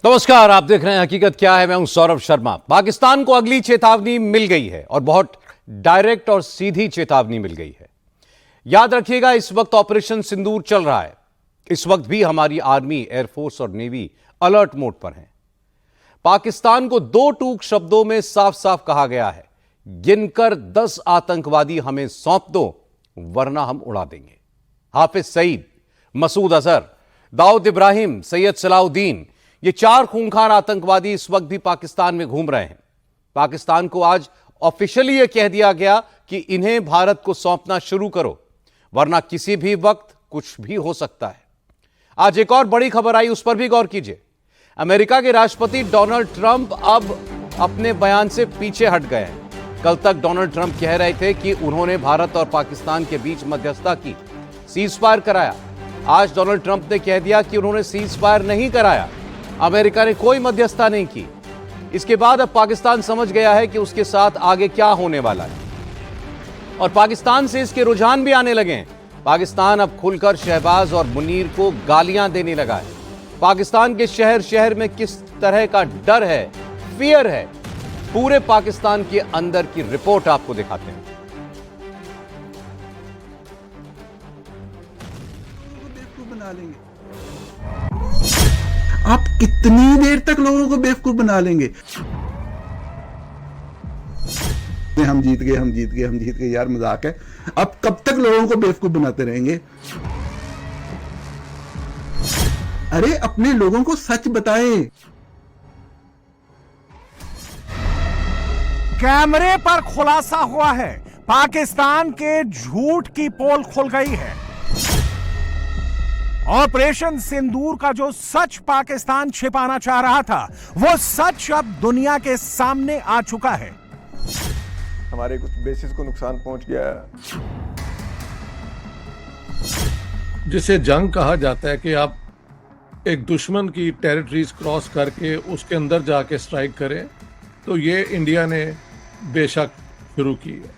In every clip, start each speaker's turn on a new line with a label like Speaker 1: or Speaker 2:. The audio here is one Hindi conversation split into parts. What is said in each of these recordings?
Speaker 1: नमस्कार, आप देख रहे हैं हकीकत क्या है। मैं हूं सौरभ शर्मा। पाकिस्तान को अगली चेतावनी मिल गई है और बहुत डायरेक्ट और सीधी चेतावनी मिल गई है। याद रखिएगा, इस वक्त ऑपरेशन सिंदूर चल रहा है। इस वक्त भी हमारी आर्मी, एयरफोर्स और नेवी अलर्ट मोड पर हैं। पाकिस्तान को दो टूक शब्दों में साफ साफ कहा गया है, गिनकर 10 आतंकवादी हमें सौंप दो वरना हम उड़ा देंगे। हाफिज सईद, मसूद अजहर, दाऊद इब्राहिम, सैयद सलाउद्दीन, ये 4 खूंखार आतंकवादी इस वक्त भी पाकिस्तान में घूम रहे हैं। पाकिस्तान को आज ऑफिशियली यह कह दिया गया कि इन्हें भारत को सौंपना शुरू करो वरना किसी भी वक्त कुछ भी हो सकता है। आज एक और बड़ी खबर आई, उस पर भी गौर कीजिए। अमेरिका के राष्ट्रपति डोनाल्ड ट्रंप अब अपने बयान से पीछे हट गए हैं। कल तक डोनाल्ड ट्रंप कह रहे थे कि उन्होंने भारत और पाकिस्तान के बीच मध्यस्थता की, सीजफायर कराया। आज डोनाल्ड ट्रंप ने कह दिया कि उन्होंने सीजफायर नहीं कराया, अमेरिका ने कोई मध्यस्थता नहीं की। इसके बाद अब पाकिस्तान समझ गया है कि उसके साथ आगे क्या होने वाला है और पाकिस्तान से इसके रुझान भी आने लगे हैं। पाकिस्तान अब खुलकर शहबाज और मुनीर को गालियां देने लगा है। पाकिस्तान के शहर शहर में किस तरह का डर है, फियर है, पूरे पाकिस्तान के अंदर की रिपोर्ट आपको दिखाते हैं।
Speaker 2: बना लेंगे। आप कितनी देर तक लोगों को बेवकूफ बना लेंगे? हम जीत गए, हम जीत गए, हम जीत गए। यार मजाक है। अब कब तक लोगों को बेवकूफ बनाते रहेंगे? अरे अपने लोगों को सच बताएं।
Speaker 3: कैमरे पर खुलासा हुआ है, पाकिस्तान के झूठ की पोल खुल गई है। ऑपरेशन सिंदूर का जो सच पाकिस्तान छिपाना चाह रहा था, वो सच अब दुनिया के सामने आ चुका है।
Speaker 4: हमारे कुछ बेसिस को नुकसान पहुंच गया है।
Speaker 5: जिसे जंग कहा जाता है कि आप एक दुश्मन की टेरिटरीज क्रॉस करके उसके अंदर जाके स्ट्राइक करें, तो ये इंडिया ने बेशक शुरू की है।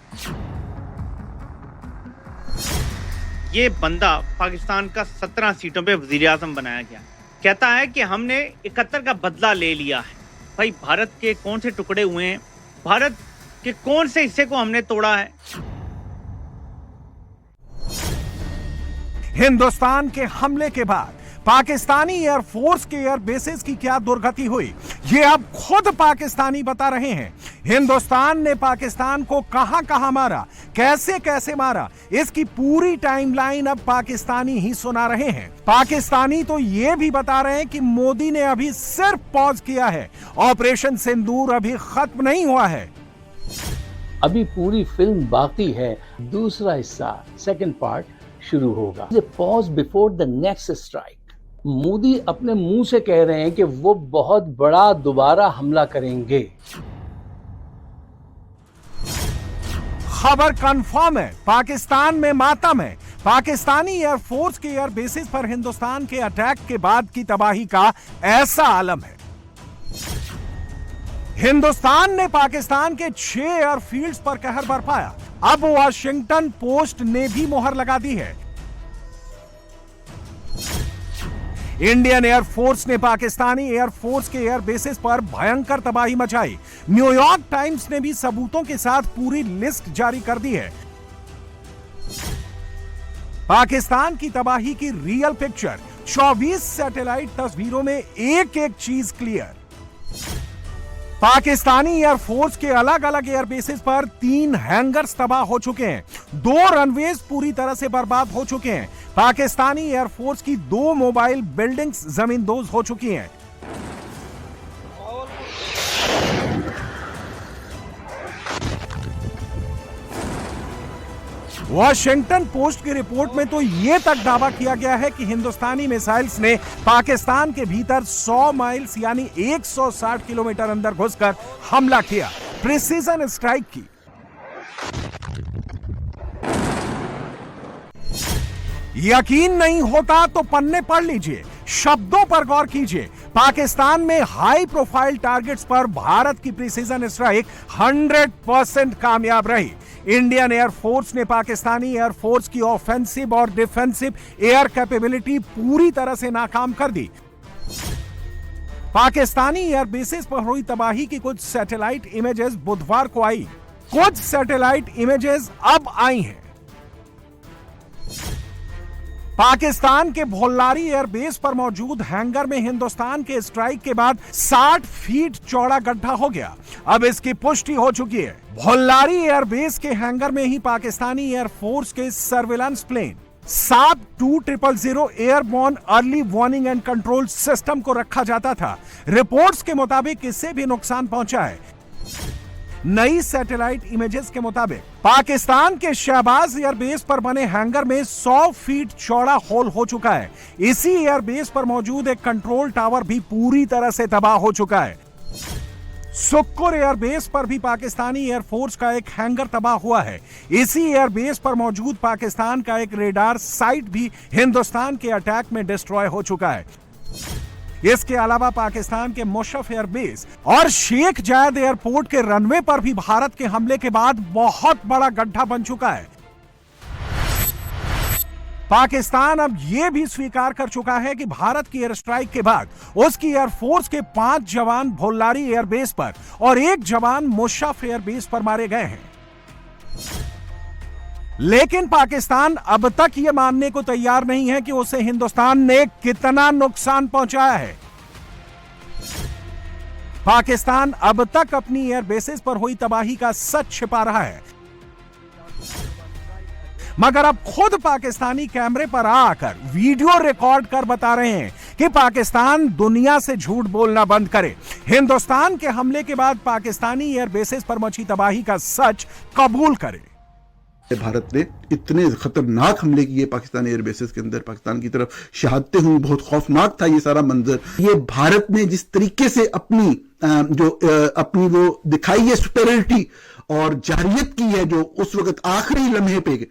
Speaker 6: ये बंदा पाकिस्तान का 17 सीटों पे वजीर आज़म बनाया गया, कहता है कि हमने 71 का बदला ले लिया है। भाई, भारत के कौन से टुकड़े हुए हैं, भारत के कौन से हिस्से को हमने तोड़ा है?
Speaker 3: हिंदुस्तान के हमले के बाद पाकिस्तानी एयरफोर्स के एयर बेसिस की क्या दुर्गति हुई, ये अब खुद पाकिस्तानी बता रहे हैं। हिंदुस्तान ने पाकिस्तान को कहां कहां मारा, कैसे कैसे मारा, इसकी पूरी टाइमलाइन अब पाकिस्तानी ही सुना रहे हैं। पाकिस्तानी तो ये भी बता रहे हैं कि मोदी ने अभी सिर्फ पॉज किया है, ऑपरेशन सिंदूर अभी खत्म नहीं हुआ है।
Speaker 7: अभी पूरी फिल्म बाकी है, दूसरा हिस्सा, सेकंड पार्ट शुरू होगा। Pause before the next strike. Modi अपने मुंह से कह रहे हैं कि वो बहुत बड़ा दोबारा हमला करेंगे।
Speaker 3: खबर कंफर्म है, पाकिस्तान में मातम है। पाकिस्तानी एयरफोर्स के एयर बेसिस पर हिंदुस्तान के अटैक के बाद की तबाही का ऐसा आलम है। हिंदुस्तान ने पाकिस्तान के 6 एयरफील्ड्स पर कहर बरपाया। अब वॉशिंगटन पोस्ट ने भी मोहर लगा दी है। इंडियन एयरफोर्स ने पाकिस्तानी एयरफोर्स के एयर बेसिस पर भयंकर तबाही मचाई। न्यूयॉर्क टाइम्स ने भी सबूतों के साथ पूरी लिस्ट जारी कर दी है। पाकिस्तान की तबाही की रियल पिक्चर 24 सैटेलाइट तस्वीरों में एक एक चीज क्लियर। पाकिस्तानी एयरफोर्स के अलग अलग एयर बेसिस पर 3 हैंगर्स तबाह हो चुके हैं, 2 रनवेज पूरी तरह से बर्बाद हो चुके हैं। पाकिस्तानी एयरफोर्स की 2 मोबाइल बिल्डिंग्स जमींदोज हो चुकी हैं। वॉशिंगटन पोस्ट की रिपोर्ट में तो यह तक दावा किया गया है कि हिंदुस्तानी मिसाइल्स ने पाकिस्तान के भीतर 100 माइल्स यानी 160 किलोमीटर अंदर घुसकर हमला किया, प्रिसीजन स्ट्राइक की। यकीन नहीं होता तो पन्ने पढ़ लीजिए, शब्दों पर गौर कीजिए। पाकिस्तान में हाई प्रोफाइल टारगेट्स पर भारत की प्रिसीजन स्ट्राइक 100% कामयाब रही। इंडियन एयरफोर्स ने पाकिस्तानी एयरफोर्स की ऑफेंसिव और डिफेंसिव एयर कैपेबिलिटी पूरी तरह से नाकाम कर दी। पाकिस्तानी एयर बेसेस पर हुई तबाही की कुछ सैटेलाइट इमेजेस बुधवार को आई। कुछ सैटेलाइट इमेजेस अब आई हैं। पाकिस्तान के भोल्लारी एयरबेस पर मौजूद हैंगर में हिंदुस्तान के स्ट्राइक के बाद 60 फीट चौड़ा गड्ढा हो गया। अब इसकी पुष्टि हो चुकी है। भोल्लारी एयरबेस के हैंगर में ही पाकिस्तानी एयरफोर्स के सर्विलांस प्लेन साब 2000 airborne early warning and control system को रखा जाता था। रिपोर्ट्स के मुताबिक इससे भी नुकसान पहुंचा है। नई सैटेलाइट इमेजेस के मुताबिक पाकिस्तान के शहबाज एयरबेस पर बने हैंगर में 100 फीट चौड़ा होल हो चुका है। इसी एयरबेस पर मौजूद एक कंट्रोल टावर भी पूरी तरह से तबाह हो चुका है। सुक्कुर एयरबेस पर भी पाकिस्तानी एयरफोर्स का एक हैंगर तबाह हुआ है। इसी एयरबेस पर मौजूद पाकिस्तान का एक रेडार साइट भी हिंदुस्तान के अटैक में डिस्ट्रॉय हो चुका है। इसके अलावा पाकिस्तान के मुशर्रफ एयरबेस और शेख जायद एयरपोर्ट के रनवे पर भी भारत के हमले के बाद बहुत बड़ा गड्ढा बन चुका है। पाकिस्तान अब यह भी स्वीकार कर चुका है कि भारत की एयर स्ट्राइक के बाद उसकी एयरफोर्स के 5 जवान भोल्लारी एयरबेस पर और 1 जवान मुशर्रफ एयरबेस पर मारे गए हैं। लेकिन पाकिस्तान अब तक यह मानने को तैयार नहीं है कि उसे हिंदुस्तान ने कितना नुकसान पहुंचाया है। पाकिस्तान अब तक अपनी एयरबेसेस पर हुई तबाही का सच छिपा रहा है, मगर अब खुद पाकिस्तानी कैमरे पर आकर वीडियो रिकॉर्ड कर बता रहे हैं कि पाकिस्तान दुनिया से झूठ बोलना बंद करे। हिंदुस्तान के हमले के बाद पाकिस्तानी एयरबेसेस पर मची तबाही का सच कबूल करे।
Speaker 2: भारत ने इतने खतरनाक हमले किए पाकिस्तानी एयरबेसेस के अंदर, पाकिस्तान की तरफ शहादतें हुई, बहुत खौफनाक था ये सारा मंजर। ये भारत ने जिस तरीके से अपनी वो दिखाई है सुपेरियरिटी और जारियत की है, जो उस वक्त आखिरी लम्हे पे,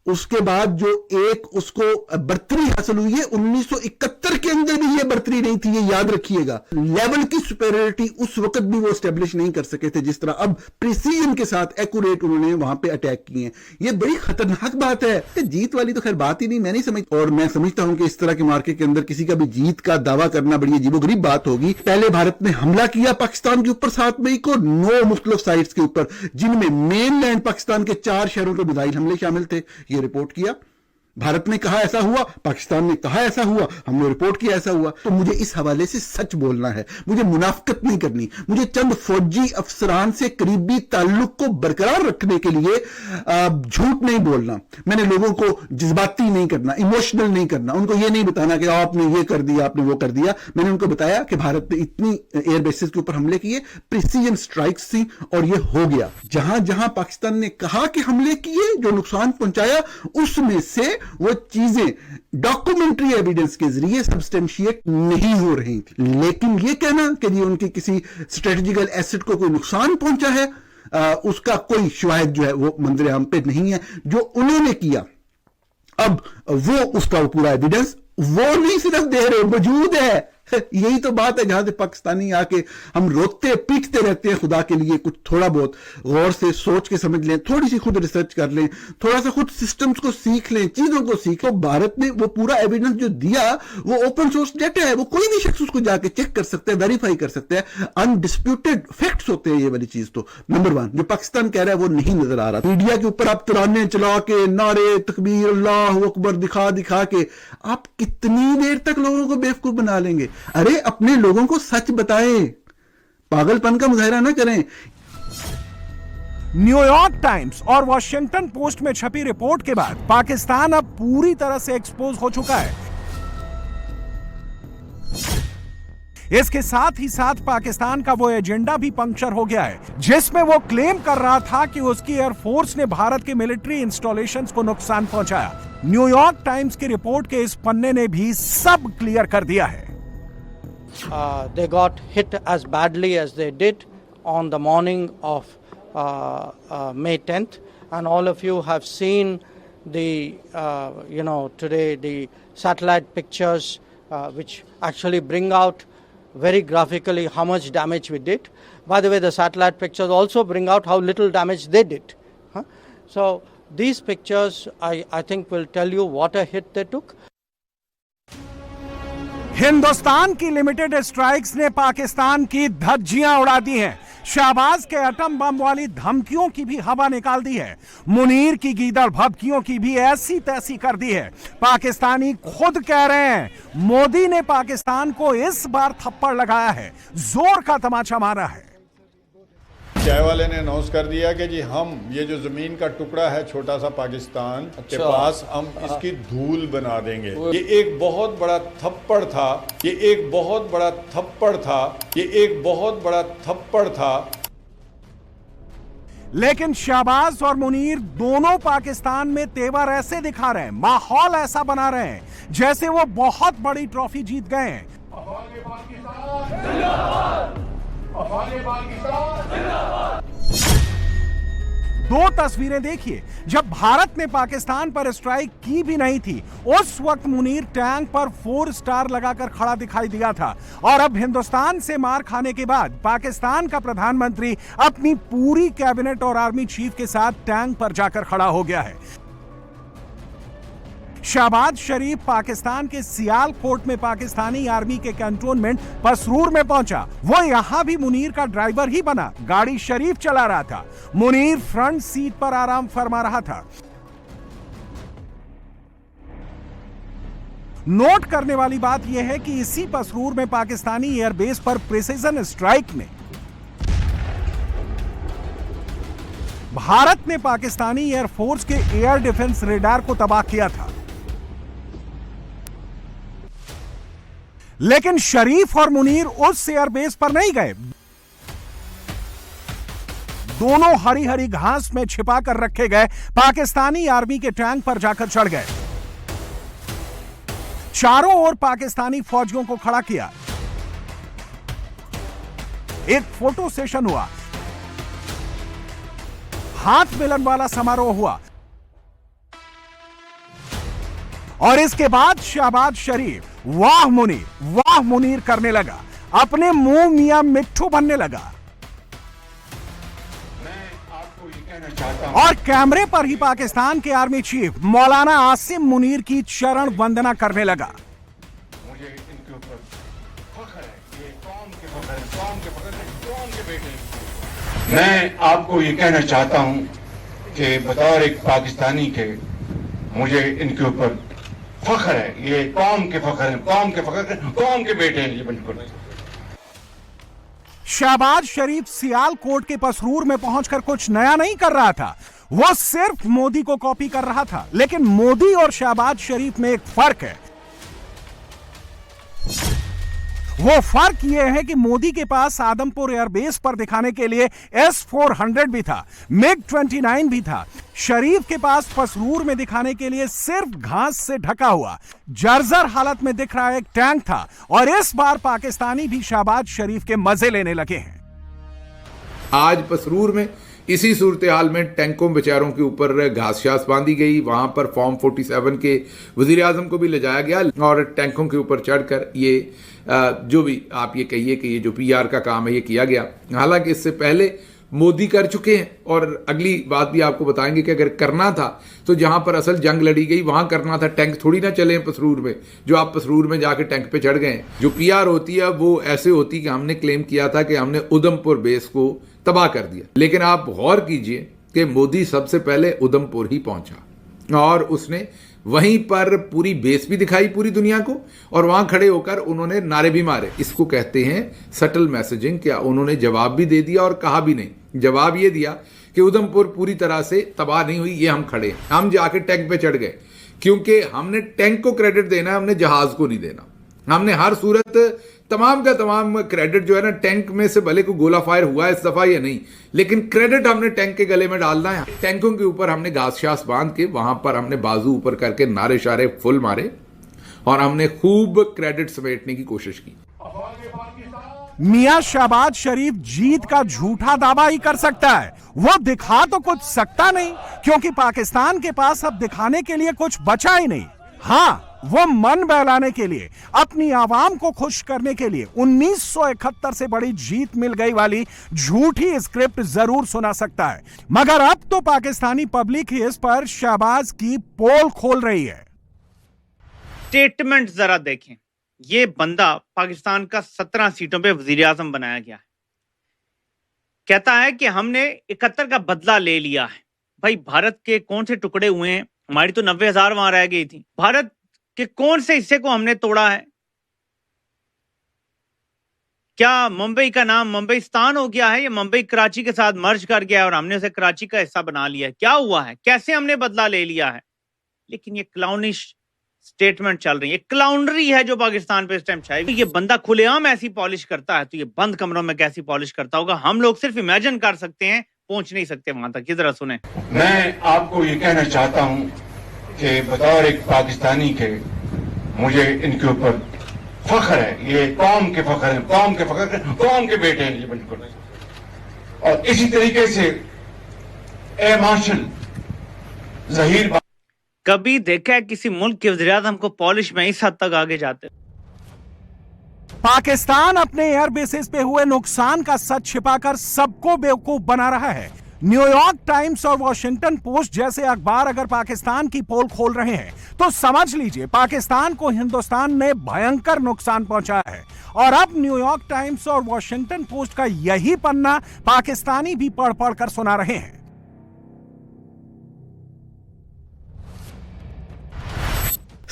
Speaker 2: उसके बाद जो एक उसको बर्तरी हासिल हुई है, 1971 के अंदर भी ये बर्तरी नहीं थी, ये याद रखिएगा। लेवल की सुपेरियरिटी उस वक्त भी वो एस्टेब्लिश नहीं कर सके थे जिस तरह अब प्रिसीजन के साथ एक्यूरेट उन्होंने वहां पे अटैक किए हैं। ये बड़ी खतरनाक बात है। जीत वाली तो खैर बात ही नहीं, मैं नहीं समझ, और मैं समझता हूं कि इस तरह के मार्के के अंदर किसी का भी जीत का दावा करना बड़ी अजीबोगरीब बात होगी। पहले भारत ने हमला किया पाकिस्तान के ऊपर 7 मई को 9 मुख्तलिफ साइट्स के ऊपर, जिनमें मेनलैंड पाकिस्तान के 4 शहरों के मिसाइल हमले शामिल थे। ये रिपोर्ट किया, भारत ने कहा ऐसा हुआ, पाकिस्तान ने कहा ऐसा हुआ, हमने रिपोर्ट किया ऐसा हुआ। तो मुझे इस हवाले से सच बोलना है, मुझे मुनाफिकत नहीं करनी, मुझे चंद फौजी अफसरान से करीबी ताल्लुक को बरकरार रखने के लिए झूठ नहीं बोलना। मैंने लोगों को जज्बाती नहीं करना, इमोशनल नहीं करना, उनको ये नहीं बताना कि आपने ये कर दिया, आपने वो कर दिया। मैंने उनको बताया कि भारत ने इतनी एयरबेसेस के ऊपर हमले किए, प्रिसीजन स्ट्राइक्स थी, और ये हो गया। जहां जहां पाकिस्तान ने कहा कि हमले किए, जो नुकसान पहुंचाया, उसमें से वो चीजें डॉक्यूमेंट्री एविडेंस के जरिए सब्सटेंशिएट नहीं हो रही थी। लेकिन ये कहना कि जी उनकी किसी स्ट्रेटेजिकल एसेट को कोई नुकसान पहुंचा है, उसका कोई शवाहिद जो है वो मंजर आम पे नहीं है। जो उन्होंने किया, अब वो उसका पूरा एविडेंस वो नहीं सिर्फ दे रहे, मौजूद है। यही तो बात है जहां से पाकिस्तानी आके हम रोते पीटते रहते हैं। खुदा के लिए कुछ थोड़ा बहुत गौर से सोच के समझ लें, थोड़ी सी खुद रिसर्च कर लें, थोड़ा सा खुद सिस्टम्स को सीख लें, चीजों को सीख। तो भारत ने वो पूरा एविडेंस जो दिया, वो ओपन सोर्स डेटा है, वो कोई भी शख्स उसको जाके चेक कर सकता है, वेरीफाई कर सकता है। अनडिस्प्यूटेड फैक्ट्स होते हैं ये वाली चीज। तो नंबर 1 जो पाकिस्तान कह रहा है वो नहीं नजर आ रहा। मीडिया के ऊपर आप तराने चला के, नारे तकबीर, अल्लाह अकबर दिखा दिखा के आप कितनी देर तक लोगों को बेवकूफ बना लेंगे? अरे अपने लोगों को सच बताएं, पागलपन का मुजाहिरा ना करें।
Speaker 3: न्यूयॉर्क टाइम्स और वॉशिंगटन पोस्ट में छपी रिपोर्ट के बाद पाकिस्तान अब पूरी तरह से एक्सपोज हो चुका है। इसके साथ ही साथ पाकिस्तान का वो एजेंडा भी पंक्चर हो गया है जिसमें वो क्लेम कर रहा था कि उसकी एयरफोर्स ने भारत के मिलिट्री इंस्टॉलेशंस को नुकसान पहुंचाया। न्यूयॉर्क टाइम्स की रिपोर्ट के इस पन्ने ने भी सब क्लियर कर दिया है।
Speaker 8: They got hit as badly as they did on the morning of May 10th, and all of you have seen the today the satellite pictures which actually bring out very graphically how much damage we did. By the way, the satellite pictures also bring out how little damage they did. So these pictures I think will tell you what a hit they took.
Speaker 3: Hindustan की लिमिटेड स्ट्राइक्स ने पाकिस्तान की धज्जियां उड़ा दी हैं। शहबाज के एटम बम वाली धमकियों की भी हवा निकाल दी है। मुनीर की गीदड़ भभकियों की भी ऐसी तैसी कर दी है। पाकिस्तानी खुद कह रहे हैं मोदी ने पाकिस्तान को इस बार थप्पड़ लगाया है, जोर का तमाचा मारा है।
Speaker 9: चाय वाले ने अनाउंस कर दिया कि जी हम ये जो जमीन का टुकड़ा है छोटा सा पाकिस्तान के पास, हम इसकी धूल बना देंगे। ये एक बहुत बड़ा थप्पड़ था, ये एक बहुत बड़ा थप्पड़ था, ये एक बहुत बड़ा थप्पड़ था।
Speaker 3: लेकिन शहबाज और मुनीर दोनों पाकिस्तान में तेवर ऐसे दिखा रहे हैं, माहौल ऐसा बना रहे हैं जैसे वो बहुत बड़ी ट्रॉफी जीत गए हैं। दो तस्वीरें देखिए, जब भारत ने पाकिस्तान पर स्ट्राइक की भी नहीं थी उस वक्त मुनीर टैंक पर 4 स्टार लगाकर खड़ा दिखाई दिया था, और अब हिंदुस्तान से मार खाने के बाद पाकिस्तान का प्रधानमंत्री अपनी पूरी कैबिनेट और आर्मी चीफ के साथ टैंक पर जाकर खड़ा हो गया है। शहबाज शरीफ पाकिस्तान के सियालकोट में पाकिस्तानी आर्मी के कैंटोनमेंट पसरूर में पहुंचा। वो यहां भी मुनीर का ड्राइवर ही बना, गाड़ी शरीफ चला रहा था, मुनीर फ्रंट सीट पर आराम फरमा रहा था। नोट करने वाली बात यह है कि इसी पसरूर में पाकिस्तानी एयरबेस पर प्रिसीजन स्ट्राइक में भारत ने पाकिस्तानी एयरफोर्स के एयर डिफेंस रेडार को तबाह किया था। लेकिन शरीफ और मुनीर उस एयरबेस पर नहीं गए, दोनों हरी हरी घास में छिपा कर रखे गए पाकिस्तानी आर्मी के टैंक पर जाकर चढ़ गए। चारों ओर पाकिस्तानी फौजियों को खड़ा किया, एक फोटो सेशन हुआ, हाथ मिलन वाला समारोह हुआ, और इसके बाद शहबाज शरीफ वाह मुनीर करने लगा, अपने मुंह मियां मिट्ठू बनने लगा।
Speaker 10: मैं आपको ये कहना चाहता हूं,
Speaker 3: और कैमरे पर ही पाकिस्तान के आर्मी चीफ मौलाना आसिम मुनीर की चरण वंदना करने लगा।
Speaker 10: मुझे इनके ऊपर फख्र है, ये कौम के फख्र है, कौम के फख्र है, कौम के बेटे। मैं आपको ये कहना चाहता हूं कि बतौर एक पाकिस्तानी के मुझे इनके ऊपर फख्र है, ये कौम के फख्र है, कौम के फख्र है, कौम के बेटे हैं ये बिल्कुल।
Speaker 3: शहबाज शरीफ सियालकोट के पसरूर में पहुंचकर कुछ नया नहीं कर रहा था, वो सिर्फ मोदी को कॉपी कर रहा था। लेकिन मोदी और शहबाज शरीफ में एक फर्क है, वो फर्क यह है कि मोदी के पास आदमपुर एयरबेस पर दिखाने के लिए S-400 भी था, MiG-29 भी था। शरीफ के पास पसरूर में दिखाने के लिए सिर्फ घास से ढका हुआ जर्जर हालत में दिख रहा एक टैंक था, और इस बार पाकिस्तानी भी शहबाज शरीफ के मजे लेने लगे हैं।
Speaker 11: आज पसरूर में इसी सूरत हाल में टैंकों बेचारों के ऊपर घास शास बांधी गई, वहां पर फॉर्म 47 के वजीर आजम को भी ले जाया गया, और टैंकों के ऊपर चढ़कर ये जो भी आप ये कहिए कि ये जो PR का काम है ये किया गया। हालांकि इससे पहले मोदी कर चुके हैं, और अगली बात भी आपको बताएंगे कि अगर करना था तो जहां पर असल जंग लड़ी गई वहां करना था। टैंक थोड़ी ना चले पसरूर में, जो आप पसरूर में जाके टैंक पे चढ़ गए। जो PR होती है वो ऐसे होती कि हमने क्लेम किया था कि हमने उधमपुर बेस को तबाह कर दिया, लेकिन आप गौर कीजिए कि मोदी सबसे पहले उधमपुर ही पहुंचा, और उसने वहीं पर पूरी बेस भी दिखाई पूरी दुनिया को, और वहां खड़े होकर उन्होंने नारे भी मारे। इसको कहते हैं सटल मैसेजिंग। क्या उन्होंने जवाब भी दे दिया और कहा भी नहीं। जवाब ये दिया कि उधमपुर पूरी तरह से तबाह नहीं हुई, ये हम खड़े हैं। हम जाके टैंक पे चढ़ गए, क्योंकि हमने टैंक को क्रेडिट देना है, हमने जहाज को नहीं देना। हमने हर सूरत तमाम का तमाम क्रेडिट जो है ना, टैंक में से भले को गोला फायर हुआ इस दफा या नहीं, लेकिन क्रेडिट हमने टैंक के गले में डालना है। टैंकों के ऊपर हमने घास शास बांध के वहां पर हमने बाजू ऊपर करके नारे शारे फुल मारे, और हमने खूब क्रेडिट समेटने की कोशिश की।
Speaker 3: मियां शहबाज शरीफ जीत का झूठा दावा ही कर सकता है, वो दिखा तो कुछ सकता नहीं, क्योंकि पाकिस्तान के पास अब दिखाने के लिए कुछ बचा ही नहीं। हाँ, वो मन बहलाने के लिए, अपनी आवाम को खुश करने के लिए 1971 से बड़ी जीत मिल गई वाली झूठी स्क्रिप्ट जरूर सुना सकता है, मगर अब तो पाकिस्तानी पब्लिक ही इस पर शहबाज की पोल खोल रही है।
Speaker 6: स्टेटमेंट जरा देखें, ये बंदा पाकिस्तान का 17 सीटों पे वजीर आजम बनाया गया है। कहता है कि हमने 71 का बदला ले लिया है। भाई भारत के कौन से टुकड़े हुए हैं? हमारी तो 90,000 वहां रह गई थी। भारत के कौन से हिस्से को हमने तोड़ा है? क्या मुंबई का नाम मुंबईस्तान हो गया है या मुंबई कराची के साथ मर्ज कर गया है और हमने उसे कराची का हिस्सा बना लिया है? क्या हुआ है? कैसे हमने बदला ले लिया है? लेकिन ये क्लाउनिश स्टेटमेंट चल रही है, क्लाउनरी है जो पाकिस्तान पे इस टाइम छाई। ये बंदा खुलेआम ऐसी पॉलिश करता है तो ये बंद कमरों में कैसी पॉलिश करता होगा? हम लोग सिर्फ इमेजिन कर सकते हैं, पहुंच नहीं सकते वहां तक। जरा सुने।
Speaker 10: मैं आपको ये कहना चाहता हूं कि बतौर एक पाकिस्तानी के मुझे इनके ऊपर फख्र है। ये कौम के फख्र है, कौम के फख्र, कौम के बेटे हैं ये बिल्कुल। और इसी तरीके से ए मार्शल ज़हीर
Speaker 6: कभी देखा है किसी मुल्क के वज़ीर-ए-आज़म को पॉलिश में इस हद तक आगे जाते?
Speaker 3: पाकिस्तान अपने एयर बेसिस पे हुए नुकसान का सच छिपाकर सबको बेवकूफ बना रहा है। न्यूयॉर्क टाइम्स और वॉशिंगटन पोस्ट जैसे अखबार अगर पाकिस्तान की पोल खोल रहे हैं तो समझ लीजिए पाकिस्तान को हिंदुस्तान ने भयंकर नुकसान पहुंचाया है। और अब न्यूयॉर्क टाइम्स और वॉशिंगटन पोस्ट का यही पन्ना पाकिस्तानी भी पढ़ पढ़ कर सुना रहे हैं।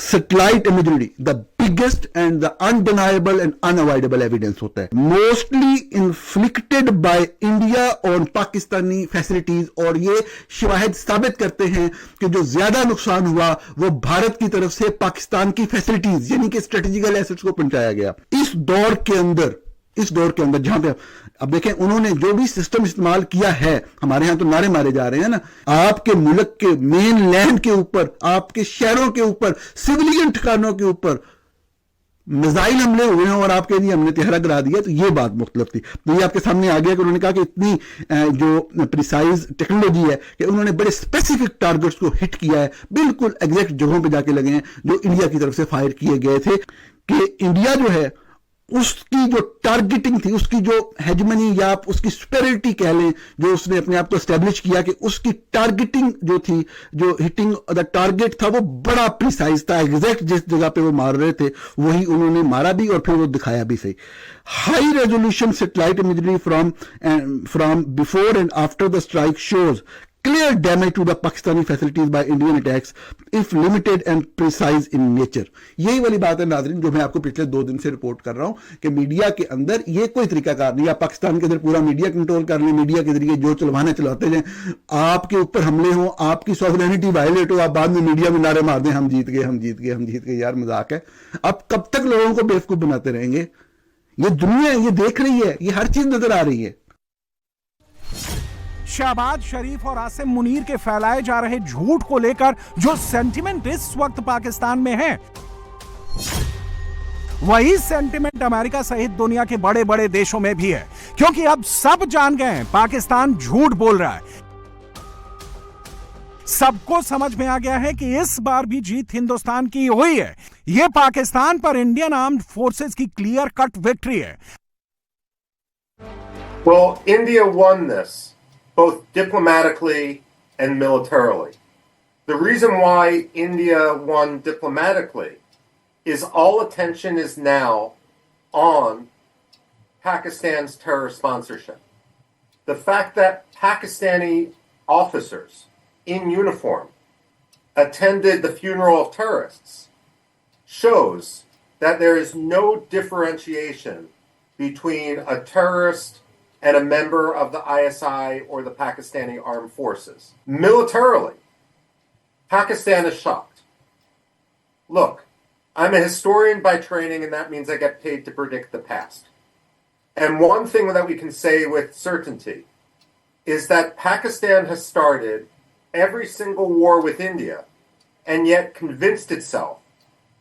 Speaker 2: Satellite imagery the biggest and the undeniable and unavoidable evidence होता है, मोस्टली इन्फ्लिक्टेड बाय इंडिया और पाकिस्तानी फैसिलिटीज। और ये शवाहिद साबित करते हैं कि जो ज्यादा नुकसान हुआ वो भारत की तरफ से पाकिस्तान की फैसिलिटीज यानी कि स्ट्रेटेजिकल एसेट्स को पहुंचाया गया। इस दौर के अंदर जहां पे अब देखें उन्होंने जो भी सिस्टम इस्तेमाल किया है, हमारे यहां तो नारे मारे जा रहे हैं ना, आपके मुल्क के मेन लैंड के ऊपर, आपके शहरों के ऊपर, सिविलियन ठिकानों के ऊपर मिसाइल हमले हुए हैं और आपके लिए हमने तिहरा गिरा दिया, तो ये बात मुख्तलिफ थी। तो ये आपके सामने आ गया कि उन्होंने कहा कि इतनी जो प्रिसाइज टेक्नोलॉजी है कि उन्होंने बड़े स्पेसिफिक टारगेट्स को हिट किया है, बिल्कुल एग्जैक्ट जगहों पे जाके लगे हैं जो इंडिया की तरफ से फायर किए गए थे। कि इंडिया जो है उसकी जो टारगेटिंग थी, उसकी जो हेजमनी या आप उसकी सुपेरिटी कह लें, जो उसने अपने आप को एस्टेब्लिश किया कि उसकी टारगेटिंग जो थी, जो हिटिंग द टारगेट था वो बड़ा प्रिसाइज था। एग्जैक्ट जिस जगह पे वो मार रहे थे वही उन्होंने मारा भी और फिर वो दिखाया भी सही। High resolution satellite imagery from before and after the strike shows clear damage to the Pakistani facilities by Indian attacks if limited and precise in nature। यही वाली बात है नाज़रीन जो मैं आपको पिछले 2 दिन से रिपोर्ट कर रहा हूं कि मीडिया के अंदर ये कोई तरीकाकार नहीं है। आप पाकिस्तान के अंदर पूरा मीडिया कंट्रोल कर लें, मीडिया के जरिए जो चलवाना चलाते जाएं, आपके ऊपर हमले हो, आपकी सॉवरेनिटी वायलेट हो, आप बाद में मीडिया में नारे मार दें हम जीत गए, हम जीत गए, हम जीत गए। यार मजाक है। अब कब तक लोगों को बेवकूफ बनाते रहेंगे? ये दुनिया ये देख रही है, ये हर चीज नजर आ रही है।
Speaker 3: शहबाज शरीफ और आसिम मुनीर के फैलाए जा रहे झूठ को लेकर जो सेंटिमेंट इस वक्त पाकिस्तान में है, वही सेंटिमेंट अमेरिका सहित दुनिया के बड़े बड़े देशों में भी है। क्योंकि अब सब जान गए हैं पाकिस्तान झूठ बोल रहा है। सबको समझ में आ गया है कि इस बार भी जीत हिंदुस्तान की हुई है। यह पाकिस्तान पर इंडियन आर्म्ड फोर्सेस की क्लियर कट विक्ट्री है।
Speaker 12: Well, India won this, both diplomatically and militarily. The reason why India won diplomatically is all attention is now on Pakistan's terror sponsorship. The fact that Pakistani officers in uniform attended the funeral of terrorists shows that there is no differentiation between a terrorist and a member of the ISI or the Pakistani armed forces. Militarily, Pakistan is shocked. Look, I'm a historian by training, and that means I get paid to predict the past. And one thing that we can say with certainty is that Pakistan has started every single war with India and yet convinced itself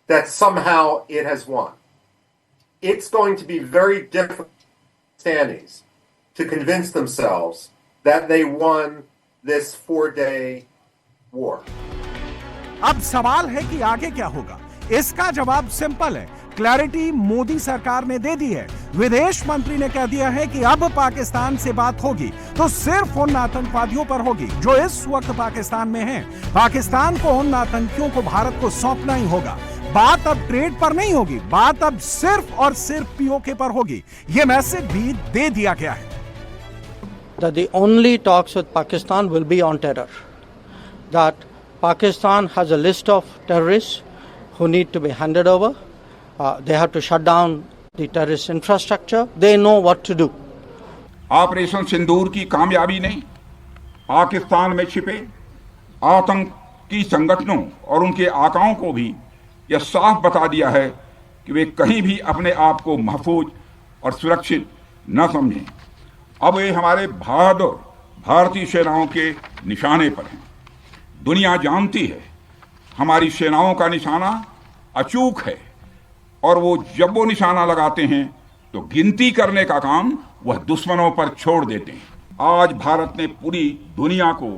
Speaker 12: that somehow it has won. It's going to be very difficult for Pakistanis to convince themselves that they won this 4-day war.
Speaker 3: अब सवाल है कि आगे क्या होगा। इसका जवाब सिंपल है। क्लैरिटी मोदी सरकार ने दे दी है। विदेश मंत्री ने कह दिया है कि अब पाकिस्तान से बात होगी तो सिर्फ उन आतंकवादियों पर होगी जो इस वक्त पाकिस्तान में हैं। पाकिस्तान को उन आतंकियों को भारत को सौंपना ही होगा। बात अब ट्रेड पर नहीं होगी, बात अब सिर्फ और सिर्फ पीओके पर होगी। यह मैसेज भी दे दिया गया है।
Speaker 8: That the only talks with Pakistan will be on terror. That Pakistan has a list of terrorists who need to be handed over. They have to shut down the terrorist infrastructure. They know what to do.
Speaker 10: Operation Sindoor की कामयाबी ने पाकिस्तान में छिपे आतंकी संगठनों और उनके आकाओं को भी यह साफ बता दिया है कि वे कहीं भी अपने आप को महफूज और सुरक्षित न समझें। अब वे हमारे बहादुर भारतीय सेनाओं के निशाने पर हैं। दुनिया जानती है हमारी सेनाओं का निशाना अचूक है और वो जब वो निशाना लगाते हैं तो गिनती करने का काम वह दुश्मनों पर छोड़ देते हैं। आज भारत ने पूरी दुनिया को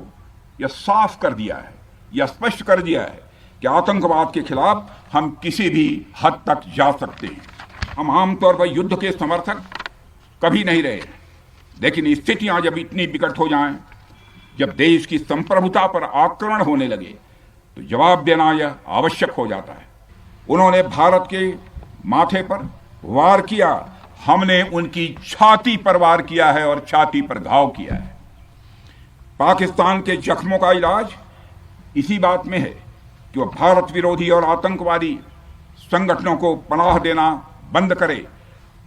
Speaker 10: यह साफ कर दिया है, यह स्पष्ट कर दिया है कि आतंकवाद के खिलाफ हम किसी भी हद तक जा सकते हैं। हम आमतौर पर युद्ध के समर्थक कभी नहीं रहे, लेकिन स्थितियां जब इतनी विकट हो जाएं, जब देश की संप्रभुता पर आक्रमण होने लगे, तो जवाब देना यह आवश्यक हो जाता है। उन्होंने भारत के माथे पर वार किया, हमने उनकी छाती पर वार किया है और छाती पर घाव किया है। पाकिस्तान के जख्मों का इलाज इसी बात में है कि वह भारत विरोधी और आतंकवादी संगठनों को पनाह देना बंद करे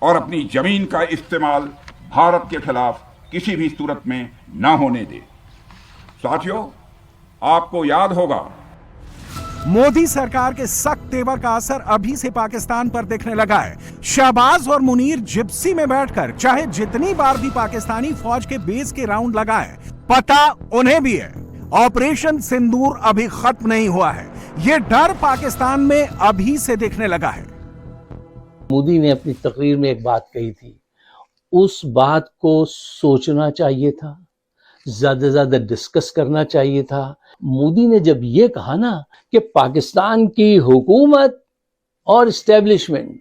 Speaker 10: और अपनी जमीन का इस्तेमाल भारत के खिलाफ किसी भी सूरत में न होने दे। साथियों, आपको याद होगा
Speaker 3: मोदी सरकार के सख्त तेवर का असर अभी से पाकिस्तान पर दिखने लगा है। शहबाज और मुनीर जिप्सी में बैठकर चाहे जितनी बार भी पाकिस्तानी फौज के बेस के राउंड लगाए, पता उन्हें भी है ऑपरेशन सिंदूर अभी खत्म नहीं हुआ है। यह डर पाकिस्तान में अभी से दिखने लगा है।
Speaker 7: मोदी ने अपनी तकरीर में एक बात कही थी, उस बात को सोचना चाहिए था, ज्यादा से ज्यादा डिस्कस करना चाहिए था। मोदी ने जब ये कहा ना कि पाकिस्तान की हुकूमत और इस्टेब्लिशमेंट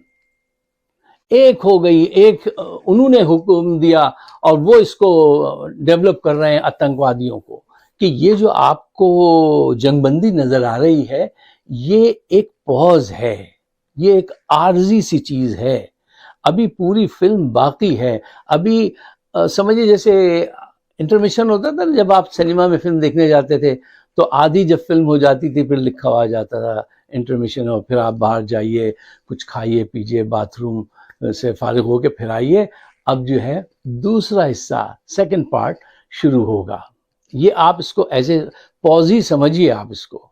Speaker 7: एक हो गई, एक उन्होंने हुक्म दिया और वो इसको डेवलप कर रहे हैं आतंकवादियों को, कि ये जो आपको जंगबंदी नजर आ रही है ये एक पॉज है, ये एक आर्जी सी चीज है, अभी पूरी फिल्म बाकी है। अभी समझिए जैसे इंटरमिशन होता था ना, जब आप सिनेमा में फिल्म देखने जाते थे तो आधी जब फिल्म हो जाती थी फिर लिखा हुआ जाता था इंटरमिशन, और फिर आप बाहर जाइए, कुछ खाइए पीजिए, बाथरूम से फारिग होके फिर आइए। अब जो है दूसरा हिस्सा, सेकंड पार्ट शुरू होगा। ये आप इसको एज ए पॉज ही समझिए आप इसको,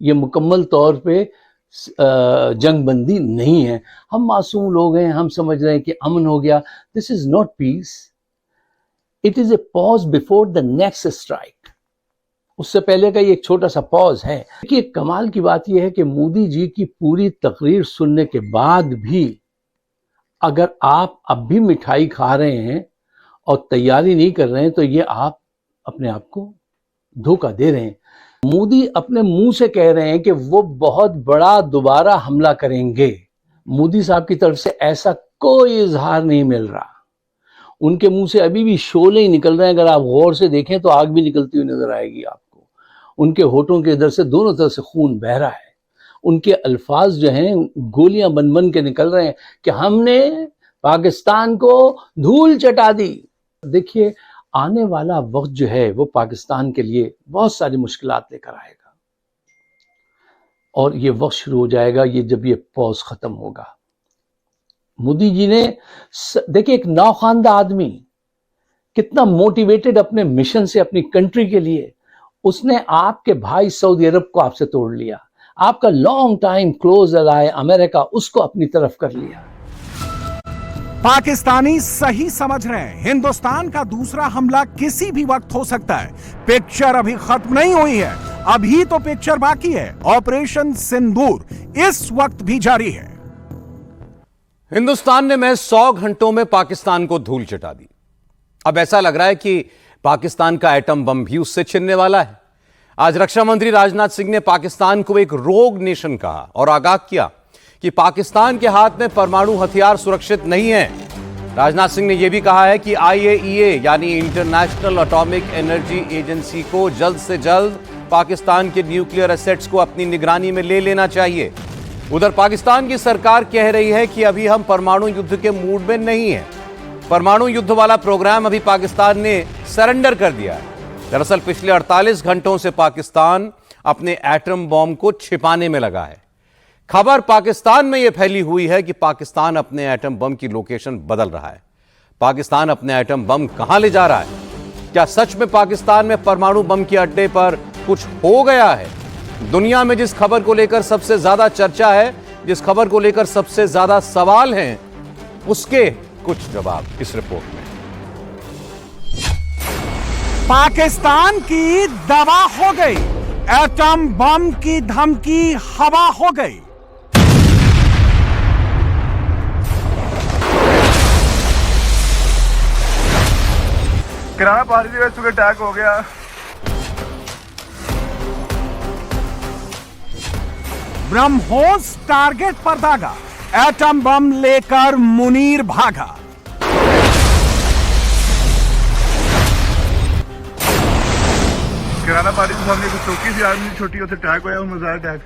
Speaker 7: ये मुकम्मल तौर पे जंगबंदी नहीं है। हम मासूम लोग हैं, हम समझ रहे हैं कि अमन हो गया। This is not peace, it is a pause before the next strike. उससे पहले का ये एक छोटा सा पॉज है। देखिए कमाल की बात यह है कि मोदी जी की पूरी तकरीर सुनने के बाद भी अगर आप अब भी मिठाई खा रहे हैं और तैयारी नहीं कर रहे हैं तो ये आप अपने आप को धोखा दे रहे हैं। मोदी अपने मुंह से कह रहे हैं कि वो बहुत बड़ा दोबारा हमला करेंगे। मोदी साहब की तरफ से ऐसा कोई इजहार नहीं मिल रहा। उनके मुंह से अभी भी शोले ही निकल रहे हैं। अगर आप गौर से देखें तो आग भी निकलती हुई नजर आएगी आपको। उनके होठों के इधर से दोनों तरफ से खून बह रहा है। उनके अल्फाज जो हैं गोलियां बन बन के निकल रहे हैं कि हमने पाकिस्तान को धूल चटा दी। देखिए आने वाला वक्त जो है वो पाकिस्तान के लिए बहुत सारी मुश्किलात लेकर आएगा और ये वक्त शुरू हो जाएगा ये जब ये पॉज खत्म होगा। मोदी जी ने देखिए एक नौखानदा आदमी कितना मोटिवेटेड अपने मिशन से, अपनी कंट्री के लिए, उसने आपके भाई सऊदी अरब को आपसे तोड़ लिया। आपका लॉन्ग टाइम क्लोज अलाय अमेरिका, उसको अपनी तरफ कर लिया।
Speaker 3: पाकिस्तानी सही समझ रहे हैं, हिंदुस्तान का दूसरा हमला किसी भी वक्त हो सकता है। पिक्चर अभी खत्म नहीं हुई है, अभी तो पिक्चर बाकी है। ऑपरेशन सिंदूर इस वक्त भी जारी है।
Speaker 1: हिंदुस्तान ने महज 100 घंटों में पाकिस्तान को धूल चटा दी। अब ऐसा लग रहा है कि पाकिस्तान का एटम बम भी उससे छिनने वाला है। आज रक्षा मंत्री राजनाथ सिंह ने पाकिस्तान को एक रोग नेशन कहा और आगाह किया कि पाकिस्तान के हाथ में परमाणु हथियार सुरक्षित नहीं है। राजनाथ सिंह ने यह भी कहा है कि IAEA यानी इंटरनेशनल एटॉमिक एनर्जी एजेंसी को जल्द से जल्द पाकिस्तान के न्यूक्लियर एसेट्स को अपनी निगरानी में ले लेना चाहिए। उधर पाकिस्तान की सरकार कह रही है कि अभी हम परमाणु युद्ध के मूड में नहीं हैं। परमाणु युद्ध वाला प्रोग्राम अभी पाकिस्तान ने सरेंडर कर दिया है। दरअसल पिछले 48 घंटों से पाकिस्तान अपने एटम बॉम्ब को छिपाने में लगा है। खबर पाकिस्तान में यह फैली हुई है कि पाकिस्तान अपने एटम बम की लोकेशन बदल रहा है। पाकिस्तान अपने एटम बम कहां ले जा रहा है? क्या सच में पाकिस्तान में परमाणु बम के अड्डे पर कुछ हो गया है? दुनिया में जिस खबर को लेकर सबसे ज्यादा चर्चा है, जिस खबर को लेकर सबसे ज्यादा सवाल हैं, उसके कुछ जवाब इस रिपोर्ट में।
Speaker 3: पाकिस्तान की दवा हो गई, एटम बम की धमकी हवा हो गई।
Speaker 4: किराना पार्टी में सुबह अटैक हो गया।
Speaker 3: ब्रह्मोस टारगेट पर दागा, एटम बम लेकर मुनीर भागा।
Speaker 4: किराना पार्टी के सामने कुछ चौकी सी आदमी छोटी होते अटैक हुआ, मजार अटैक।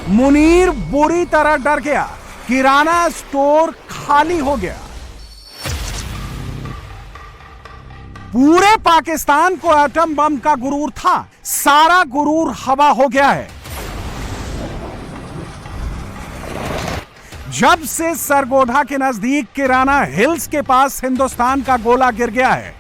Speaker 3: मुनीर बुरी तरह डर गया, किराना स्टोर खाली हो गया। पूरे पाकिस्तान को एटम बम का गुरूर था, सारा गुरूर हवा हो गया है। जब से सरगोधा के नजदीक किराना हिल्स के पास हिंदुस्तान का गोला गिर गया है,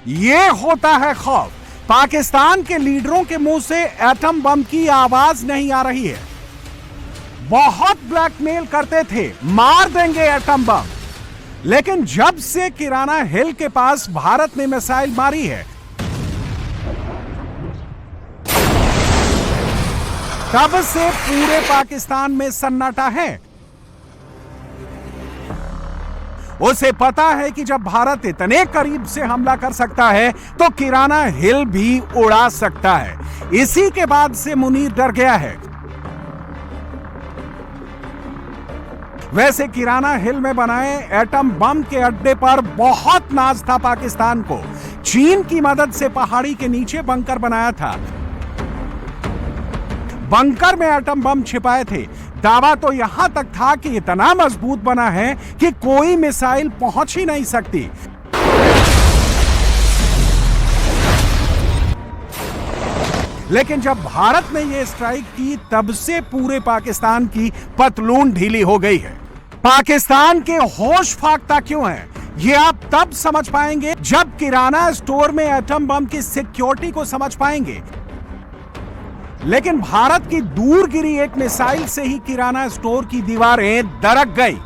Speaker 3: यह होता है खौफ। पाकिस्तान के लीडरों के मुंह से एटम बम की आवाज नहीं आ रही है। बहुत ब्लैकमेल करते थे, मार देंगे एटम बम, लेकिन जब से किराना हिल के पास भारत ने मिसाइल मारी है, तब से पूरे पाकिस्तान में सन्नाटा है। उसे पता है कि जब भारत इतने करीब से हमला कर सकता है तो किराना हिल भी उड़ा सकता है। इसी के बाद से मुनीर डर गया है। वैसे किराना हिल में बनाए एटम बम के अड्डे पर बहुत नाज था पाकिस्तान को। चीन की मदद से पहाड़ी के नीचे बंकर बनाया था, बंकर में एटम बम छिपाए थे। दावा तो यहां तक था कि इतना मजबूत बना है कि कोई मिसाइल पहुंच ही नहीं सकती। लेकिन जब भारत ने यह स्ट्राइक की, तब से पूरे पाकिस्तान की पतलून ढीली हो गई है। पाकिस्तान के होश फाख्ता क्यों है, यह आप तब समझ पाएंगे जब किराना स्टोर में एटम बम की सिक्योरिटी को समझ पाएंगे। लेकिन भारत की दूर गिरी एक मिसाइल से ही किराना स्टोर की दीवारें दरक गई।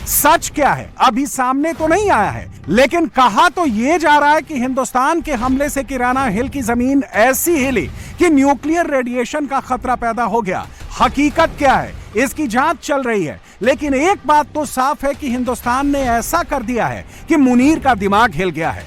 Speaker 3: सच क्या है अभी सामने तो नहीं आया है, लेकिन कहा तो यह जा रहा है कि हिंदुस्तान के हमले से किराना हिल की जमीन ऐसी हिली कि न्यूक्लियर रेडिएशन का खतरा पैदा हो गया। हकीकत क्या है, इसकी जांच चल रही है, लेकिन एक बात तो साफ है कि हिंदुस्तान ने ऐसा कर दिया है कि मुनीर का दिमाग हिल गया है।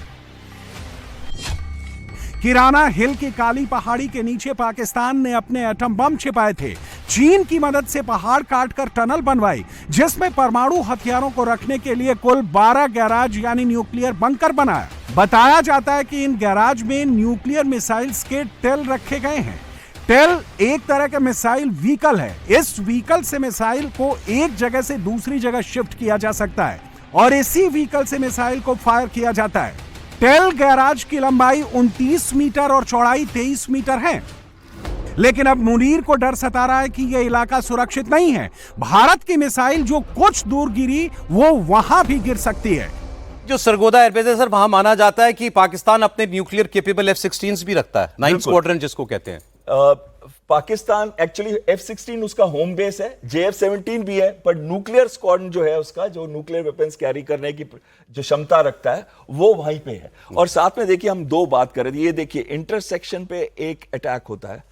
Speaker 3: किराना हिल की काली पहाड़ी के नीचे पाकिस्तान ने अपने एटम बम छिपाए थे। चीन की मदद से पहाड़ काटकर टनल बनवाई, जिसमें परमाणु हथियारों को रखने के लिए कुल 12 गैराज यानी न्यूक्लियर बंकर बनाया। बताया जाता है कि इन गैराज में न्यूक्लियर मिसाइल्स के टेल रखे गए हैं। टेल एक तरह का मिसाइल व्हीकल है। इस व्हीकल से मिसाइल को एक जगह से दूसरी जगह शिफ्ट किया जा सकता है और इसी व्हीकल से मिसाइल को फायर किया जाता है। टेल गैराज की लंबाई 29 मीटर और चौड़ाई 23 मीटर है। लेकिन अब मुनीर को डर सता रहा है कि यह इलाका सुरक्षित नहीं है। भारत की मिसाइल जो कुछ दूर गिरी वो वहां भी गिर सकती है।
Speaker 1: जो सरगोदा एयरबेस है सर, वहां माना जाता है कि पाकिस्तान अपने न्यूक्लियर केपेबल F-16 भी रखता है, 9th स्क्वाड्रन जिसको कहते हैं।
Speaker 13: पाकिस्तान एक्चुअली F-16 उसका होम बेस है, JF-17 भी है, पर न्यूक्लियर स्क्वाड्रन जो है उसका, जो न्यूक्लियर वेपन्स कैरी करने की जो क्षमता रखता है वो वहीं पे है। और साथ में देखिए हम दो बात कर रहे थे, ये देखिए इंटरसेक्शन पे एक अटैक होता है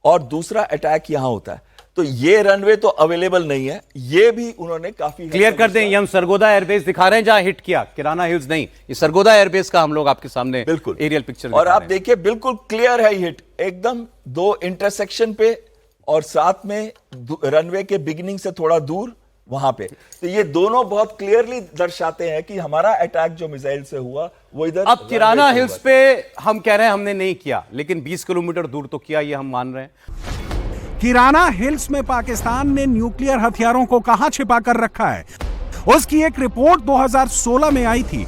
Speaker 13: और दूसरा अटैक यहां होता है, तो ये रनवे तो अवेलेबल नहीं है। ये भी उन्होंने काफी
Speaker 1: क्लियर कर दें, ये हम सरगोदा एयरबेस दिखा रहे हैं जहां हिट किया, किराना हिल्स नहीं, ये सरगोदा एयरबेस का हम लोग आपके सामने बिल्कुल एरियल पिक्चर
Speaker 13: और आप देखिए बिल्कुल क्लियर है हिट एकदम दो इंटरसेक्शन पे और साथ में रनवे के बिगिनिंग से थोड़ा दूर वहां पे। तो ये दोनों बहुत क्लियरली दर्शाते हैं कि हमारा अटैक जो मिसाइल से हुआ वो इधर।
Speaker 1: अब किराना हिल्स पे हम कह रहे हैं हमने नहीं किया, लेकिन 20 किलोमीटर दूर तो किया, ये हम मान रहे हैं।
Speaker 3: किराना हिल्स में पाकिस्तान ने न्यूक्लियर हथियारों को कहां छिपा कर रखा है, उसकी एक रिपोर्ट 2016 में आई थी।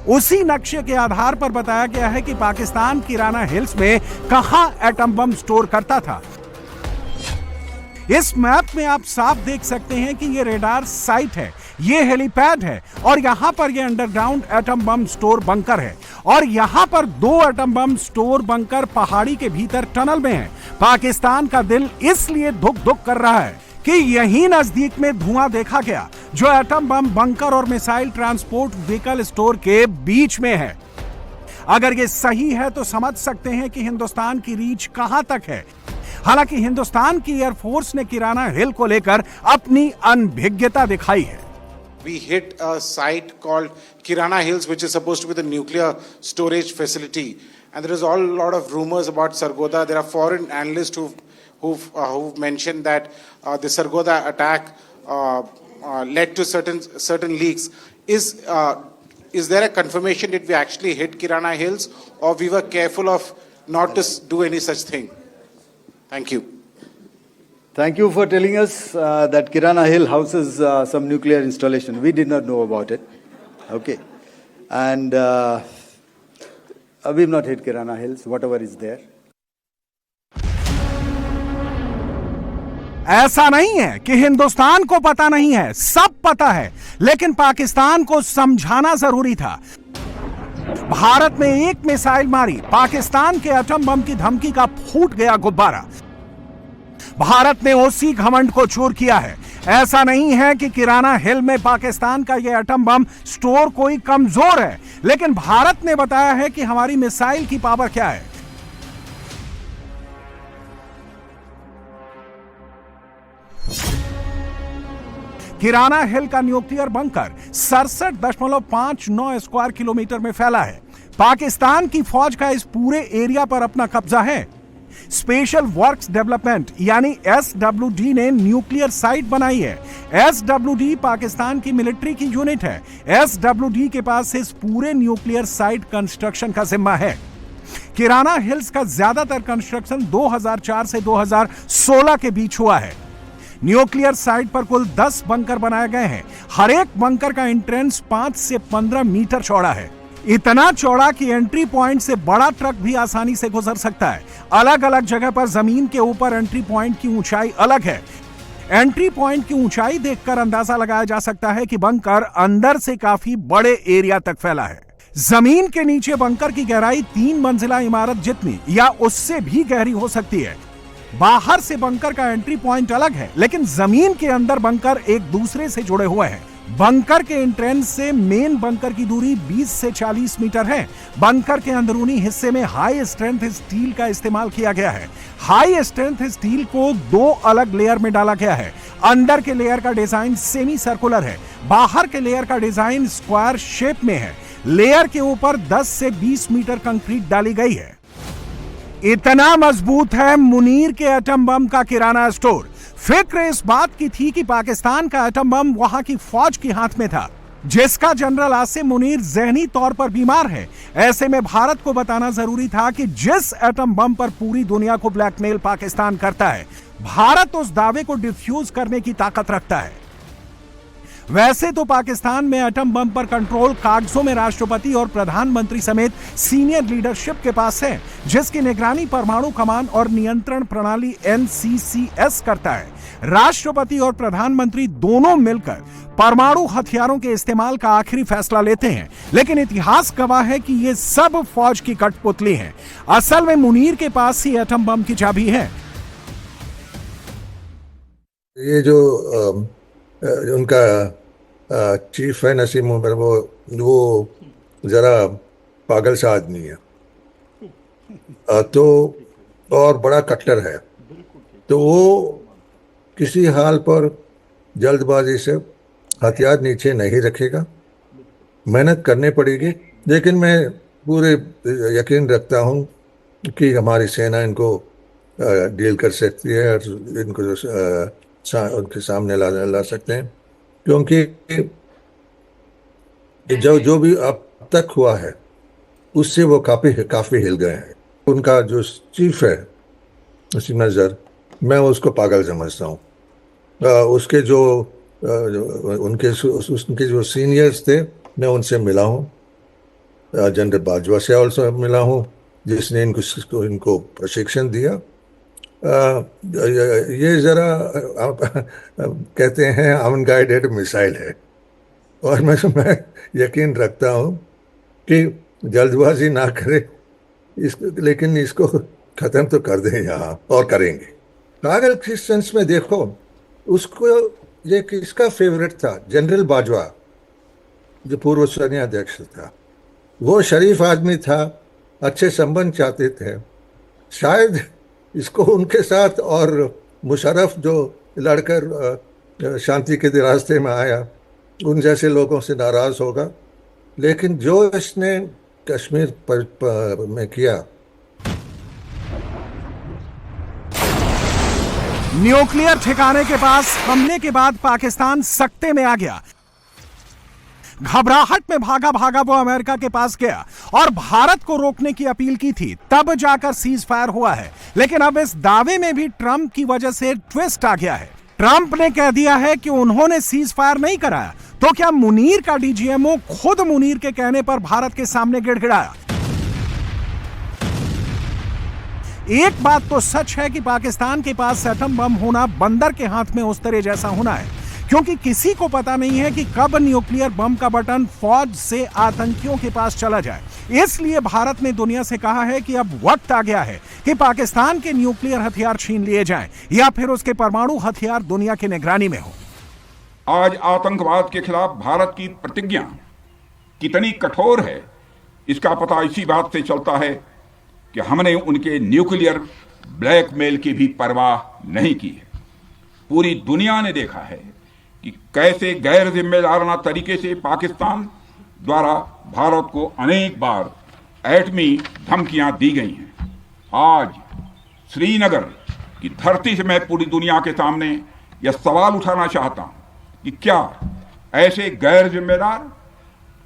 Speaker 3: उसी नक्शे के आधार पर बताया गया है कि पाकिस्तान किराना हिल्स में कहां एटम बम स्टोर करता था। इस मैप में आप साफ देख सकते हैं कि यह रेडार साइट है, यह हेलीपैड है और यहां पर यह underground atom bomb store bunker है और यहां पर 2 एटम बम स्टोर बंकर पहाड़ी के भीतर टनल में है। पाकिस्तान का दिल इसलिए धुक धुक कर रहा है कि यहीं नजदीक में धुआं देखा गया जो एटम बम बंकर और मिसाइल ट्रांसपोर्ट व्हीकल स्टोर के बीच में है। अगर यह सही है तो समझ सकते हैं कि हिंदुस्तान की रीच कहां तक है। हालांकि हिंदुस्तान की एयरफोर्स ने किराना हिल को लेकर अपनी अनभिज्ञता दिखाई है।
Speaker 14: We hit a site called Kirana Hills, which is supposed to be the nuclear storage facility, and there is a lot of rumors about Sargodha. There are foreign analysts who've mentioned that the Sargodha attack led to certain leaks. Is there a confirmation that we actually hit Kirana Hills, or we were careful of not to do any such thing? Thank you.
Speaker 15: Thank you for telling us that Kirana Hill houses some nuclear installation. We did not know about it. Okay. And we've not hit Kirana Hills, whatever is there.
Speaker 3: ऐसा नहीं है कि हिंदुस्तान को पता नहीं है, सब पता है, लेकिन पाकिस्तान को समझाना जरूरी था। भारत ने एक मिसाइल मारी, पाकिस्तान के एटम बम की धमकी का फूट गया गुब्बारा। भारत ने उसी घमंड को चूर किया है। ऐसा नहीं है कि किराना हिल में पाकिस्तान का यह एटम बम स्टोर कोई कमजोर है, लेकिन भारत ने बताया है कि हमारी मिसाइल की पावर क्या है। किराना हिल का न्यूक्लियर बंकर 67.59 स्क्वायर किलोमीटर में फैला है। पाकिस्तान की फौज का इस पूरे एरिया पर अपना कब्जा है। स्पेशल वर्क्स डेवलपमेंट यानी SWD ने न्यूक्लियर साइट बनाई है। SWD पाकिस्तान की मिलिट्री की यूनिट है। SWD के पास इस पूरे न्यूक्लियर साइट कंस्ट्रक्शन का जिम्मा है। किराना हिल्स का ज्यादातर कंस्ट्रक्शन 2004 से 2016 के बीच हुआ है। न्यूक्लियर साइट पर कुल 10 बंकर बनाए गए हैं। हर एक बंकर का एंट्रेंस 5 से 15 मीटर चौड़ा है, इतना चौड़ा कि एंट्री पॉइंट से बड़ा ट्रक भी आसानी से गुजर सकता है। अलग अलग जगह पर जमीन के ऊपर एंट्री पॉइंट की ऊंचाई अलग है। एंट्री पॉइंट की ऊंचाई देखकर अंदाजा लगाया जा सकता है कि बंकर अंदर से काफी बड़े एरिया तक फैला है। जमीन के नीचे बंकर की गहराई 3 मंजिला इमारत जितनी या उससे भी गहरी हो सकती है। बाहर से बंकर का एंट्री पॉइंट अलग है, लेकिन जमीन के अंदर बंकर एक दूसरे से जुड़े हुए हैं। बंकर के एंट्रेंस से मेन बंकर की दूरी 20 से 40 मीटर है। बंकर के अंदरूनी हिस्से में हाई स्ट्रेंथ स्टील का इस्तेमाल किया गया है। हाई स्ट्रेंथ स्टील को 2 अलग लेयर में डाला गया है। अंदर के लेयर का डिजाइन सेमी सर्कुलर है, बाहर के लेयर का डिजाइन स्क्वायर शेप में है। लेयर के ऊपर 10 से 20 मीटर कंक्रीट डाली गई है। इतना मजबूत है मुनीर के एटम बम का किराना स्टोर। फिक्र इस बात की थी कि पाकिस्तान का एटम बम वहां की फौज के हाथ में था, जिसका जनरल आसिम मुनीर जहनी तौर पर बीमार है। ऐसे में भारत को बताना जरूरी था कि जिस एटम बम पर पूरी दुनिया को ब्लैकमेल पाकिस्तान करता है, भारत उस दावे को डिफ्यूज करने की ताकत रखता है। वैसे तो पाकिस्तान में एटम बम पर कंट्रोल कागजों में राष्ट्रपति और प्रधानमंत्री समेत सीनियर लीडरशिप के पास है, जिसकी निगरानी परमाणु कमान और नियंत्रण प्रणाली NCCS करता है। राष्ट्रपति और प्रधानमंत्री दोनों मिलकर परमाणु हथियारों के इस्तेमाल का आखिरी फैसला लेते हैं, लेकिन इतिहास गवाह है कि ये सब फौज की कठपुतली है। असल में मुनीर के पास ही एटम बम की चाबी है।
Speaker 5: ये जो उनका चीफ है नसीम उमर, वो जरा पागल सा आदमी है तो, और बड़ा कट्टर है, तो वो किसी हाल पर जल्दबाजी से हथियार नीचे नहीं रखेगा। मेहनत करनी पड़ेगी, लेकिन मैं पूरे यकीन रखता हूँ कि हमारी सेना इनको डील कर सकती है और इनको उनके सामने ला सकते हैं, क्योंकि जो भी अब तक हुआ है उससे वो काफ़ी हिल गए हैं। उनका जो चीफ है नसीम नज़र, मैं उसको पागल समझता हूँ। उसके जो उनके जो सीनियर्स थे, मैं उनसे मिला हूँ। जनरल बाजवा से ऑल्सो मिला हूँ, जिसने इनको प्रशिक्षण दिया। ये ज़रा कहते हैं अनगाइडेड मिसाइल है, और मैं यकीन रखता हूँ कि जल्दबाजी ना करे लेकिन इसको ख़त्म तो कर दें यहाँ, और करेंगे। पागल के सेंस में देखो, उसको ये किसका फेवरेट था? जनरल बाजवा, जो पूर्व सैन्याध्यक्ष था। वो शरीफ आदमी था, अच्छे संबंध चाहते थे। शायद इसको उनके साथ, और मुशर्रफ जो लड़कर शांति के रास्ते में आया, उन जैसे लोगों से नाराज़ होगा। लेकिन जो इसने कश्मीर में किया,
Speaker 3: न्यूक्लियर ठिकाने के पास हमले के बाद पाकिस्तान सकते में आ गया। घबराहट में भागा भागा वो अमेरिका के पास गया और भारत को रोकने की अपील की थी, तब जाकर सीज फायर हुआ है। लेकिन अब इस दावे में भी ट्रंप की वजह से ट्विस्ट आ गया है। ट्रंप ने कह दिया है कि उन्होंने सीज फायर नहीं कराया, तो क्या मुनीर का डीजीएमओ खुद मुनीर के कहने पर भारत के सामने गिड़गिड़ाया? एक बात तो सच है कि पाकिस्तान के पास एटम बम होना बंदर के हाथ में उस्तरे जैसा होना है, क्योंकि किसी को पता नहीं है कि कब न्यूक्लियर बम का बटन फौज से आतंकियों के पास चला जाए। इसलिए भारत ने दुनिया से कहा है कि अब वक्त आ गया है कि पाकिस्तान के न्यूक्लियर हथियार छीन लिए जाएं, या फिर उसके परमाणु हथियार दुनिया की निगरानी में हो।
Speaker 10: आज आतंकवाद के खिलाफ भारत की प्रतिज्ञा कितनी कठोर है, इसका पता इसी बात से चलता है कि हमने उनके न्यूक्लियर ब्लैकमेल की भी परवाह नहीं की है। पूरी दुनिया ने देखा है कि कैसे गैर जिम्मेदाराना तरीके से पाकिस्तान द्वारा भारत को अनेक बार एटमी धमकियां दी गई हैं। आज श्रीनगर की धरती से मैं पूरी दुनिया के सामने यह सवाल उठाना चाहता हूं कि क्या ऐसे गैर जिम्मेदार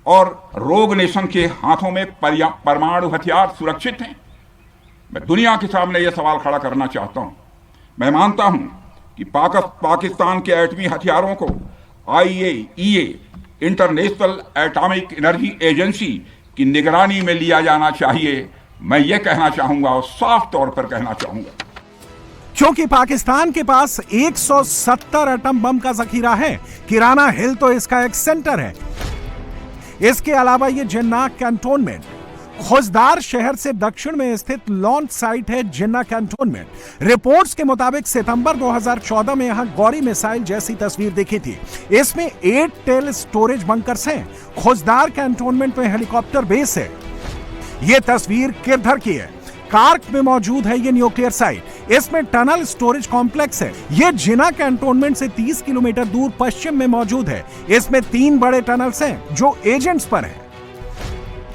Speaker 10: और रोग नेशन के हाथों में परमाणु हथियार सुरक्षित हैं? मैं दुनिया के सामने यह सवाल खड़ा करना चाहता हूं। मैं मानता हूं कि पाकिस्तान के एटमी हथियारों को IAEA, international atomic energy agency की निगरानी में लिया जाना चाहिए। मैं ये कहना चाहूंगा और साफ तौर पर कहना चाहूंगा,
Speaker 3: क्योंकि पाकिस्तान के पास 170 एटम बम का जखीरा है। किराना हिल तो इसका एक सेंटर है। इसके अलावा ये जिन्ना कैंटोनमेंट, खुजदार शहर से दक्षिण में स्थित लॉन्च साइट है जिन्ना कैंटोनमेंट। रिपोर्ट्स के मुताबिक सितंबर 2014 में यहां गौरी मिसाइल जैसी तस्वीर दिखी थी। इसमें 8 टेल स्टोरेज बंकर्स हैं। खुजदार कैंटोनमेंट में हेलीकॉप्टर बेस है। यह तस्वीर किरधर की है। कार्क में मौजूद है ये न्यूक्लियर साइट। इसमें टनल स्टोरेज कॉम्प्लेक्स है। ये जिन्ना कैंटोनमेंट से 30 किलोमीटर दूर पश्चिम में मौजूद है। इसमें 3 बड़े टनल्स हैं जो एजेंट्स पर हैं।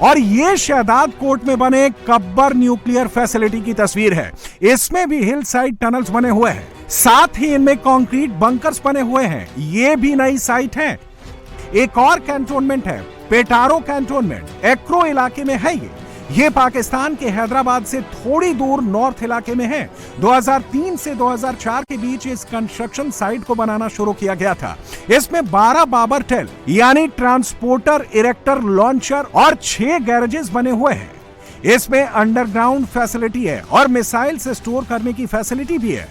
Speaker 3: और ये शहदाद कोट में बने कब्बर न्यूक्लियर फैसिलिटी की तस्वीर है। इसमें भी हिल साइड टनल्स बने हुए हैं, साथ ही इनमें कंक्रीट बंकर्स बने हुए हैं। ये भी नई साइट है। एक और कैंटोनमेंट है पेटारो कैंटोनमेंट, एक्रो इलाके में है ये पाकिस्तान के हैदराबाद से थोड़ी दूर नॉर्थ इलाके में है। 2003 से 2004 के बीच इस कंस्ट्रक्शन साइट को बनाना शुरू किया गया था। इसमें 12 बाबर टेल यानी ट्रांसपोर्टर, इरेक्टर, लॉन्चर और 6 गैरेजेस बने हुए हैं। इसमें अंडरग्राउंड फैसिलिटी है और मिसाइल से स्टोर करने की फैसिलिटी भी है।